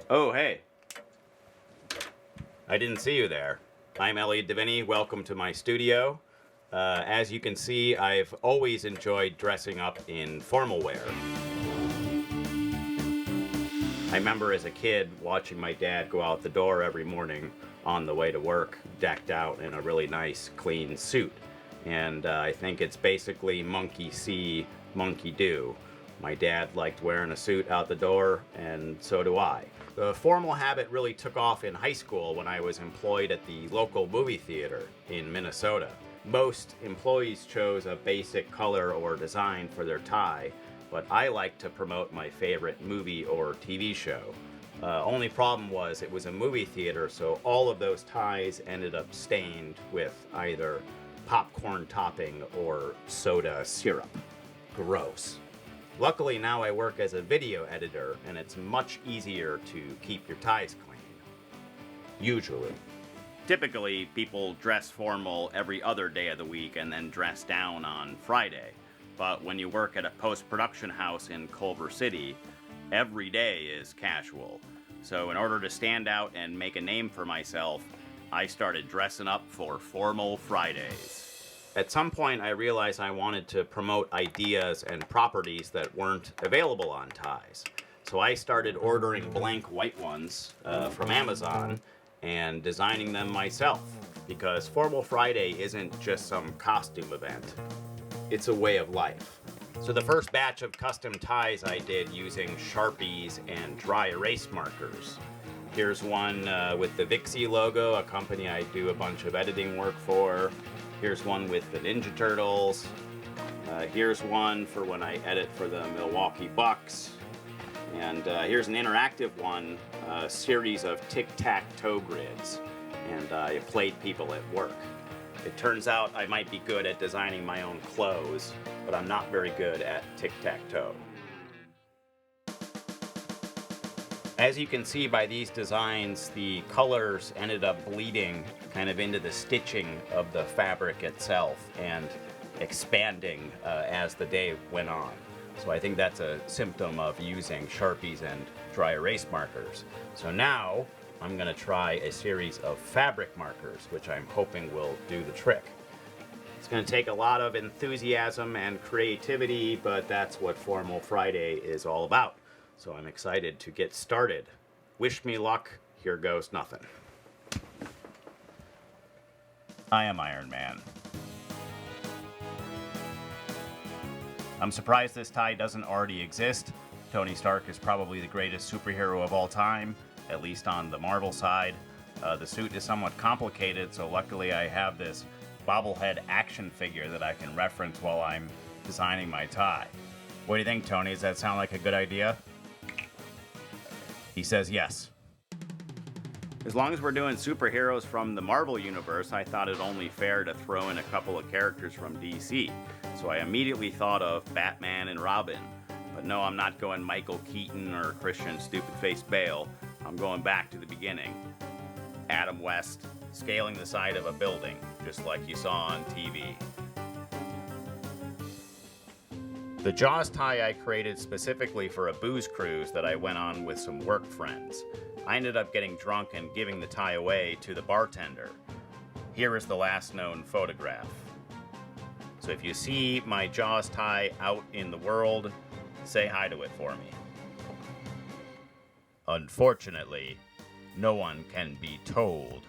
Oh, hey. I didn't see you there. I'm Elliot Diviney. Welcome to my studio. As you can see, I've always enjoyed dressing up in formal wear. I remember as a kid watching my dad go out the door every morning on the way to work, decked out in a really nice, clean suit. And I think it's basically monkey see, monkey do. My dad liked wearing a suit out the door, and so do I. The formal habit really took off in high school when I was employed at the local movie theater in Minnesota. Most employees chose a basic color or design for their tie, but I like to promote my favorite movie or TV show. Only problem was it was a movie theater, so all of those ties ended up stained with either popcorn topping or soda syrup. Gross. Luckily now I work as a video editor, and it's much easier to keep your ties clean. Usually. Typically, people dress formal every other day of the week and then dress down on Friday. But when you work at a post-production house in Culver City, every day is casual. So in order to stand out and make a name for myself, I started dressing up for Formal Fridays. At some point, I realized I wanted to promote ideas and properties that weren't available on ties. So I started ordering blank white ones from Amazon and designing them myself, because Formal Friday isn't just some costume event. It's a way of life. So the first batch of custom ties I did using Sharpies and dry erase markers. Here's one with the Vixie logo, a company I do a bunch of editing work for. Here's one with the Ninja Turtles. Here's one for when I edit for the Milwaukee Bucks. And here's an interactive one, a series of tic-tac-toe grids. And I played people at work. It turns out I might be good at designing my own clothes, but I'm not very good at tic-tac-toe. As you can see by these designs, the colors ended up bleeding kind of into the stitching of the fabric itself and expanding as the day went on. So I think that's a symptom of using Sharpies and dry erase markers. So now I'm going to try a series of fabric markers, which I'm hoping will do the trick. It's going to take a lot of enthusiasm and creativity, but that's what Formal Friday is all about. So I'm excited to get started. Wish me luck. Here goes nothing. I am Iron Man. I'm surprised this tie doesn't already exist. Tony Stark is probably the greatest superhero of all time, at least on the Marvel side. The suit is somewhat complicated, so luckily I have this bobblehead action figure that I can reference while I'm designing my tie. What do you think, Tony? Does that sound like a good idea? He says yes. As long as we're doing superheroes from the Marvel universe, I thought it only fair to throw in a couple of characters from DC. So I immediately thought of Batman and Robin. But no, I'm not going Michael Keaton or Christian Stupid-Faced Bale. I'm going back to the beginning. Adam West scaling the side of a building, just like you saw on TV. The Jaws tie I created specifically for a booze cruise that I went on with some work friends. I ended up getting drunk and giving the tie away to the bartender. Here is the last known photograph. So if you see my Jaws tie out in the world, say hi to it for me. Unfortunately, no one can be told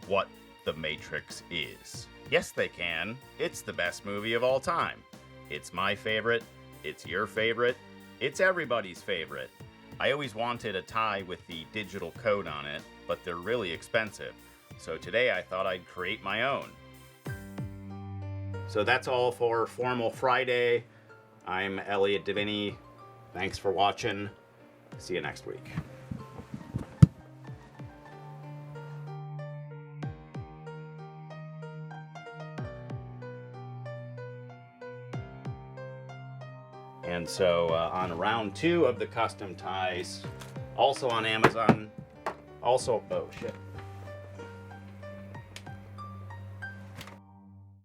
what The Matrix is. Yes, they can. It's the best movie of all time. It's my favorite. It's your favorite. It's everybody's favorite. I always wanted a tie with the digital code on it, but they're really expensive. So today I thought I'd create my own. So that's all for Formal Friday. I'm Elliot Diviney. Thanks for watching. See you next week. And so on round 2 of the custom ties, also on Amazon, oh shit.